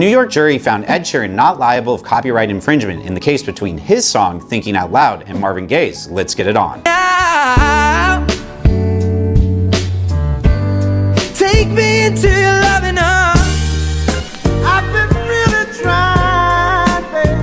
New York jury found Ed Sheeran not liable of copyright infringement in the case between his song Thinking Out Loud and Marvin Gaye's Let's Get It On. Take me into your loving arms. I've been really trying, baby.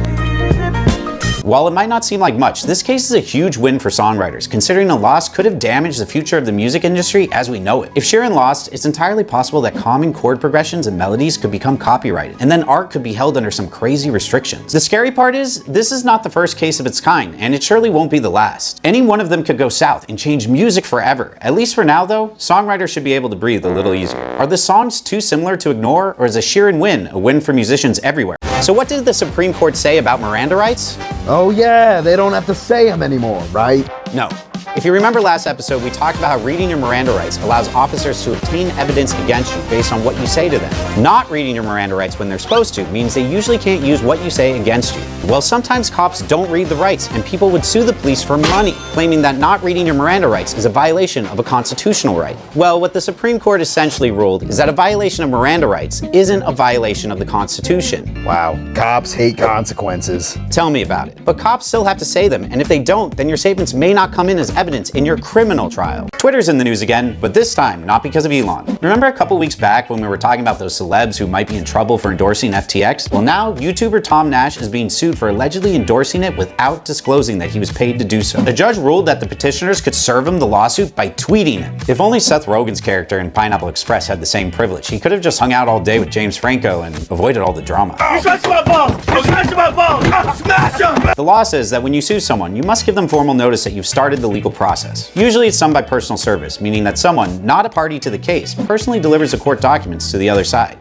While it might not seem like much, this case is a huge win for songwriters, considering a loss could have damaged the future of the music industry as we know it. If Sheeran lost, it's entirely possible that common chord progressions and melodies could become copyrighted, and then art could be held under some crazy restrictions. The scary part is, this is not the first case of its kind, and it surely won't be the last. Any one of them could go south and change music forever. At least for now though, songwriters should be able to breathe a little easier. Are the songs too similar to ignore, or is a Sheeran win a win for musicians everywhere? So what did the Supreme Court say about Miranda rights? Oh yeah, they don't have to say them anymore, right? No. If you remember last episode, we talked about how reading your Miranda rights allows officers to obtain evidence against you based on what you say to them. Not reading your Miranda rights when they're supposed to means they usually can't use what you say against you. Well, sometimes cops don't read the rights, and people would sue the police for money, claiming that not reading your Miranda rights is a violation of a constitutional right. Well, what the Supreme Court essentially ruled is that a violation of Miranda rights isn't a violation of the Constitution. Wow, cops hate consequences. Tell me about it. But cops still have to say them, and if they don't, then your statements may not come in as evidence in your criminal trial. Twitter's in the news again, but this time not because of Elon. Remember a couple weeks back when we were talking about those celebs who might be in trouble for endorsing FTX? Well, now YouTuber Tom Nash is being sued for allegedly endorsing it without disclosing that he was paid to do so. The judge ruled that the petitioners could serve him the lawsuit by tweeting it. If only Seth Rogen's character in Pineapple Express had the same privilege, he could have just hung out all day with James Franco and avoided all the drama. You smash my balls! You smash my balls! Smash them! The law says that when you sue someone, you must give them formal notice that you've started the legal process. Usually it's done by personal service, meaning that someone, not a party to the case, personally delivers the court documents to the other side.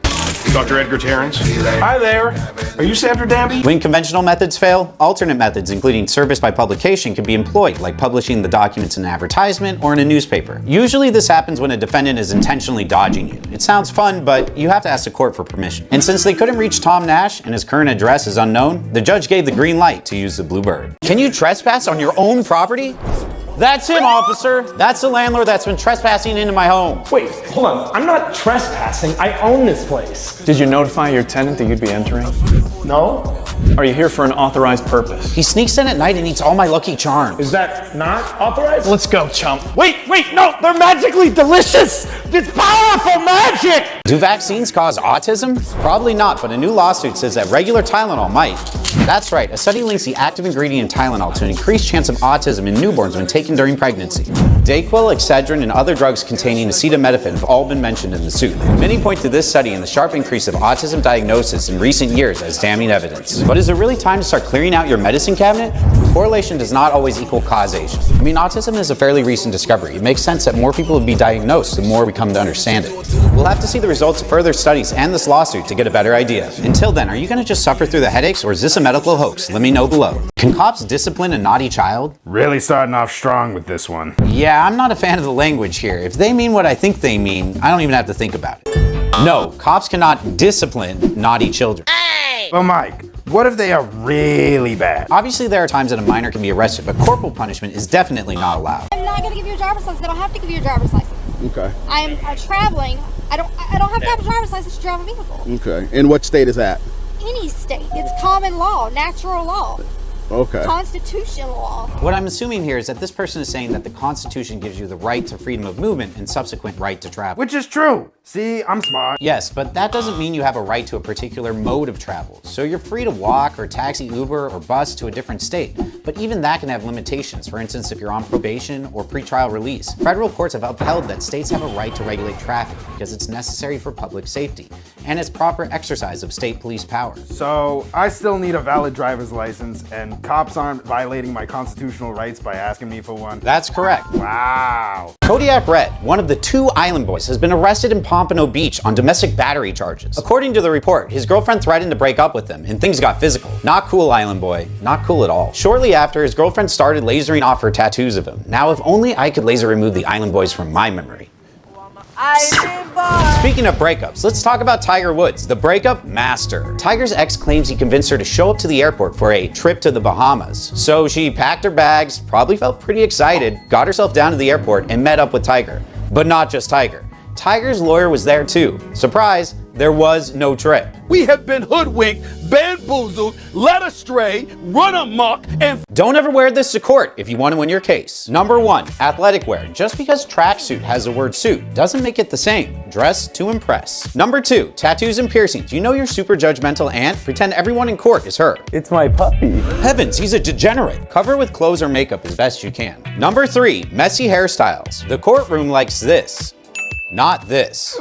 Dr. Edgar Terrence. Hi there. Are you Sandra Danby? When conventional methods fail, alternate methods, including service by publication, can be employed, like publishing the documents in an advertisement or in a newspaper. Usually this happens when a defendant is intentionally dodging you. It sounds fun, but you have to ask the court for permission. And since they couldn't reach Tom Nash and his current address is unknown, the judge gave the green light to use the blue bird. Can you trespass on your own property? That's him, officer. That's the landlord that's been trespassing into my home. Wait, hold on. I'm not trespassing. I own this place. Did you notify your tenant that you'd be entering? No? Are you here for an authorized purpose? He sneaks in at night and eats all my Lucky Charms. Is that not authorized? Let's go, chump. Wait, no, they're magically delicious! It's powerful magic! Do vaccines cause autism? Probably not, but a new lawsuit says that regular Tylenol might. That's right, a study links the active ingredient Tylenol to an increased chance of autism in newborns when taken during pregnancy. Dayquil, Excedrin, and other drugs containing acetaminophen have all been mentioned in the suit. Many point to this study and the sharp increase of autism diagnosis in recent years as damning evidence. But is it really time to start clearing out your medicine cabinet? Correlation does not always equal causation. I mean, autism is a fairly recent discovery. It makes sense that more people would be diagnosed the more we come to understand it. We'll have to see the results of further studies and this lawsuit to get a better idea. Until then, are you going to just suffer through the headaches, or is this a medical hoax? Let me know below. Can cops discipline a naughty child? Really starting off strong with this one. Yeah, I'm not a fan of the language here. If they mean what I think they mean, I don't even have to think about it. No, cops cannot discipline naughty children. Well, Mike, what if they are really bad? Obviously, there are times that a minor can be arrested, but corporal punishment is definitely not allowed. I'm not going to give you a driver's license. I don't have to give you a driver's license. Okay. I'm traveling. I don't have to have a driver's license to drive a vehicle. Okay. And what state is that? Any state. It's common law, natural law. Okay. Constitutional law. What I'm assuming here is that this person is saying that the Constitution gives you the right to freedom of movement and subsequent right to travel. Which is true. See, I'm smart. Yes, but that doesn't mean you have a right to a particular mode of travel. So you're free to walk or taxi, Uber, or bus to a different state. But even that can have limitations. For instance, if you're on probation or pretrial release. Federal courts have upheld that states have a right to regulate traffic because it's necessary for public safety and it's proper exercise of state police power. So I still need a valid driver's license, and cops aren't violating my constitutional rights by asking me for one? That's correct. Wow. Kodiak Red, one of the 2 island boys, has been arrested in Pompano Beach on domestic battery charges. According to the report, his girlfriend threatened to break up with him and things got physical. Not cool, island boy. Not cool at all. Shortly after, his girlfriend started lasering off her tattoos of him. Now, if only I could laser remove the island boys from my memory. Speaking of breakups, let's talk about Tiger Woods, the breakup master. Tiger's ex claims he convinced her to show up to the airport for a trip to the Bahamas. So she packed her bags, probably felt pretty excited, got herself down to the airport and met up with Tiger. But not just Tiger. Tiger's lawyer was there too. Surprise, There was no trip. We have been hoodwinked, bamboozled, led astray, run amok, and Don't ever wear this to court if you want to win your case. Number 1, athletic wear. Just because tracksuit has the word suit doesn't make it the same. Dress to impress. Number 2, tattoos and piercings. You know your super judgmental aunt? Pretend everyone in court is her. It's my puppy. Heavens, he's a degenerate. Cover with clothes or makeup as best you can. Number 3, messy hairstyles. The courtroom likes this, not this.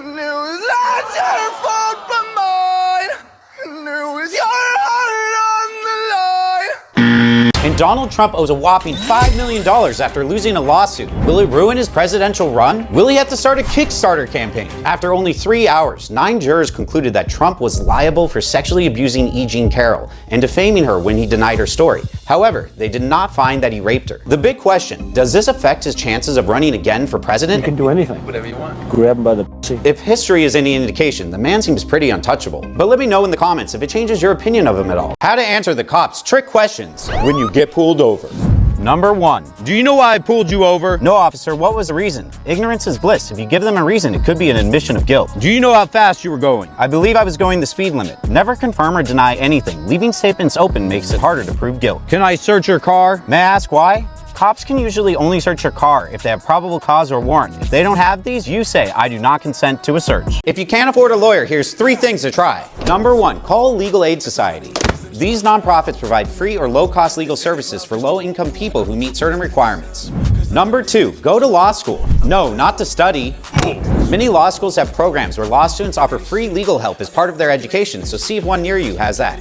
And Donald Trump owes a whopping $5 million after losing a lawsuit. Will it ruin his presidential run? Will he have to start a Kickstarter campaign? After only 3 hours, 9 jurors concluded that Trump was liable for sexually abusing E. Jean Carroll and defaming her when he denied her story. However, they did not find that he raped her. The big question, does this affect his chances of running again for president? You can do anything. Whatever you want. Grab him by the pussy. If history is any indication, the man seems pretty untouchable. But let me know in the comments if it changes your opinion of him at all. How to answer the cops' trick questions when you get pulled over. Number 1. do you know why I pulled you over? No, officer, what was the reason? Ignorance is bliss. If you give them a reason, it could be an admission of guilt. Do you know how fast you were going? I believe I was going the speed limit. Never confirm or deny anything. Leaving statements open makes it harder to prove guilt. Can I search your car? May I ask why? Cops can usually only search your car if they have probable cause or warrant. If they don't have these, you say, I do not consent to a search. If you can't afford a lawyer, here's 3 things to try. Number 1, call a legal aid society. These nonprofits provide free or low-cost legal services for low-income people who meet certain requirements. Number 2, go to law school. No, not to study. Many law schools have programs where law students offer free legal help as part of their education, so see if one near you has that.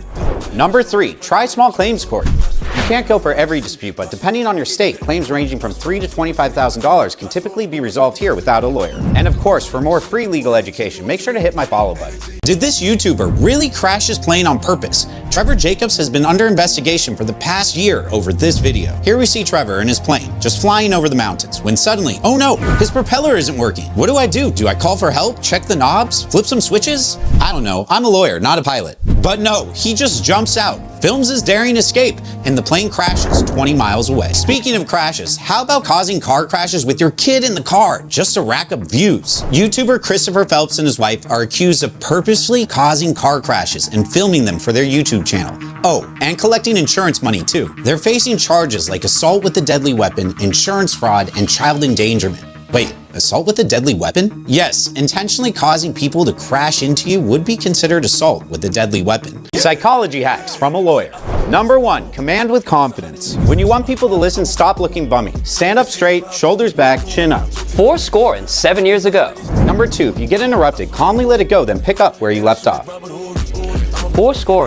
Number 3, try small claims court. You can't go for every dispute, but depending on your state, claims ranging from $3,000 to $25,000 can typically be resolved here without a lawyer. And of course, for more free legal education, make sure to hit my follow button. Did this YouTuber really crash his plane on purpose? Trevor Jacobs has been under investigation for the past year over this video. Here we see Trevor in his plane, just flying over the mountains, when suddenly, oh no, his propeller isn't working. What do? Do I call for help? Check the knobs? Flip some switches? I don't know, I'm a lawyer, not a pilot. But no, he just jumps out, films his daring escape, and the plane crashes 20 miles away. Speaking of crashes, how about causing car crashes with your kid in the car just to rack up views? YouTuber Christopher Phelps and his wife are accused of purposefully causing car crashes and filming them for their YouTube channel. Oh, and collecting insurance money too. They're facing charges like assault with a deadly weapon, insurance fraud, and child endangerment. Wait, assault with a deadly weapon? Yes, intentionally causing people to crash into you would be considered assault with a deadly weapon. Psychology hacks from a lawyer. Number 1, command with confidence. When you want people to listen, stop looking bummy. Stand up straight, shoulders back, chin up. 7 years ago. Number 2, if you get interrupted, calmly let it go, then pick up where you left off.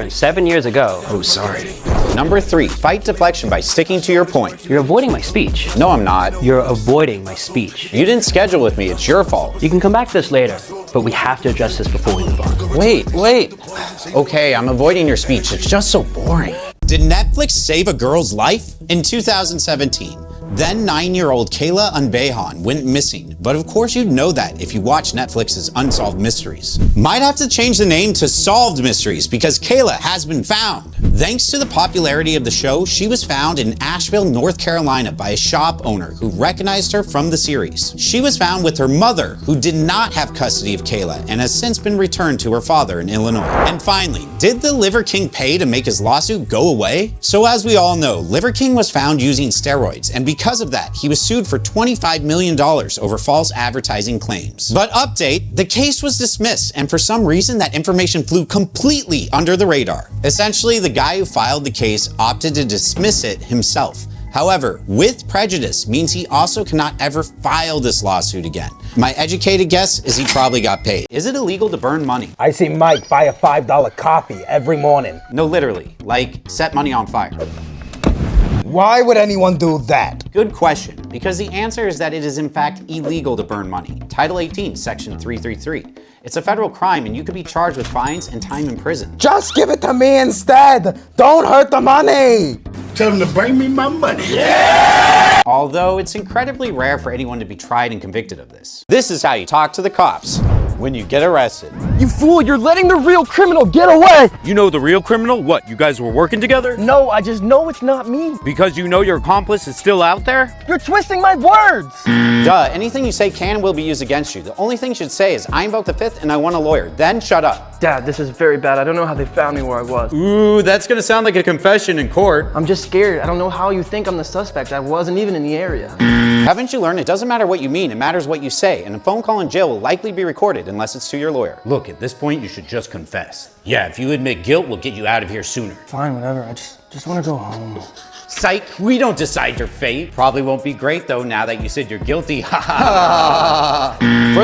7 years ago. Oh, sorry. Number 3, fight deflection by sticking to your point. You're avoiding my speech. No, I'm not. You're avoiding my speech. You didn't schedule with me, it's your fault. You can come back to this later, but we have to address this before we move on. Wait. Okay, I'm avoiding your speech. It's just so boring. Did Netflix save a girl's life? In 2017, then 9-year-old Kayla Unbehan went missing, but of course you'd know that if you watch Netflix's Unsolved Mysteries. Might have to change the name to Solved Mysteries because Kayla has been found. Thanks to the popularity of the show, she was found in Asheville, North Carolina by a shop owner who recognized her from the series. She was found with her mother, who did not have custody of Kayla and has since been returned to her father in Illinois. And finally, did the Liver King pay to make his lawsuit go away? So as we all know, Liver King was found using steroids, and because of that, he was sued for $25 million over false advertising claims. But update, the case was dismissed, and for some reason that information flew completely under the radar. Essentially, the guy who filed the case opted to dismiss it himself. However, with prejudice means he also cannot ever file this lawsuit again. My educated guess is he probably got paid. Is it illegal to burn money? I see Mike buy a $5 coffee every morning. No, literally, like set money on fire. Why would anyone do that? Good question, because the answer is that it is in fact illegal to burn money. Title 18, Section 333. It's a federal crime and you could be charged with fines and time in prison. Just give it to me instead. Don't hurt the money. Tell them to bring me my money. Yeah! Although it's incredibly rare for anyone to be tried and convicted of this. This is how you talk to the cops when you get arrested. You fool, you're letting the real criminal get away! You know the real criminal? What, you guys were working together? No, I just know it's not me. Because you know your accomplice is still out there? You're twisting my words! Duh, anything you say can and will be used against you. The only thing you should say is, I invoke the fifth and I want a lawyer. Then shut up. Dad, this is very bad. I don't know how they found me where I was. Ooh, that's gonna sound like a confession in court. I'm just scared. I don't know how you think I'm the suspect. I wasn't even in the area. Haven't you learned it doesn't matter what you mean, it matters what you say, and a phone call in jail will likely be recorded unless it's to your lawyer. Look, at this point, you should just confess. Yeah, if you admit guilt, we'll get you out of here sooner. Fine, whatever. I just want to go home. Psych, we don't decide your fate. Probably won't be great though now that you said you're guilty. For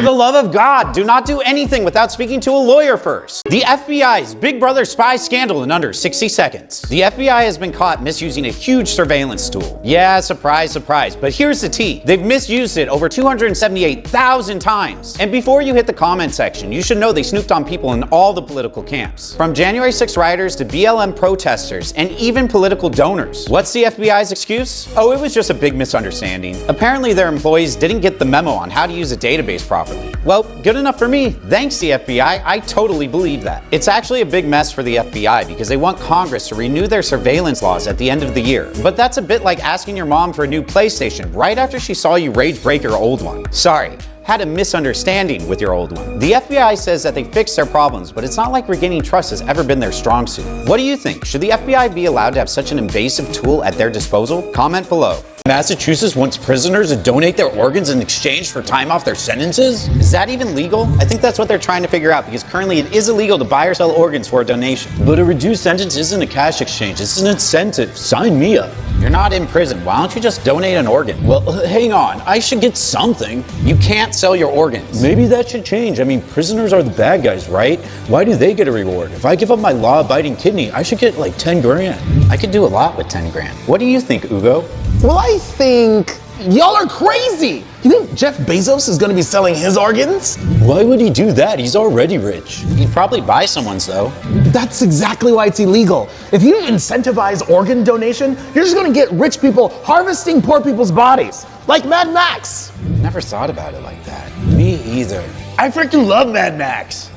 the love of God, do not do anything without speaking to a lawyer first. The FBI's Big Brother spy scandal in under 60 seconds. The FBI has been caught misusing a huge surveillance tool. Yeah, surprise, surprise, but here's the tea. They've misused it over 278,000 times. And before you hit the comment section, you should know they snooped on people in all the political camps. From January 6 rioters to BLM protesters and even political donors. What's the FBI's excuse? Oh, it was just a big misunderstanding. Apparently their employees didn't get the memo on how to use a database properly. Well, good enough for me. Thanks, the FBI. I totally believe that. It's actually a big mess for the FBI because they want Congress to renew their surveillance laws at the end of the year. But that's a bit like asking your mom for a new PlayStation right after she saw you rage break your old one. Sorry. Had a misunderstanding with your old one. The FBI says that they fixed their problems, but it's not like regaining trust has ever been their strong suit. What do you think? Should the FBI be allowed to have such an invasive tool at their disposal? Comment below. Massachusetts wants prisoners to donate their organs in exchange for time off their sentences? Is that even legal? I think that's what they're trying to figure out because currently it is illegal to buy or sell organs for a donation. But a reduced sentence isn't a cash exchange, it's an incentive. Sign me up. You're not in prison. Why don't you just donate an organ? Well, hang on, I should get something. You can't sell your organs. Maybe that should change. I mean, prisoners are the bad guys, right? Why do they get a reward? If I give up my law-abiding kidney, I should get like 10 grand. I could do a lot with 10 grand. What do you think, Ugo? Well, I think y'all are crazy. You think Jeff Bezos is going to be selling his organs? Why would he do that? He's already rich. He'd probably buy someone's though. That's exactly why it's illegal. If you incentivize organ donation, you're just going to get rich people harvesting poor people's bodies. Like Mad Max. Never thought about it like that. Me either. I freaking love Mad Max.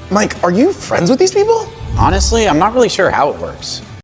Mike, are you friends with these people? Honestly, I'm not really sure how it works.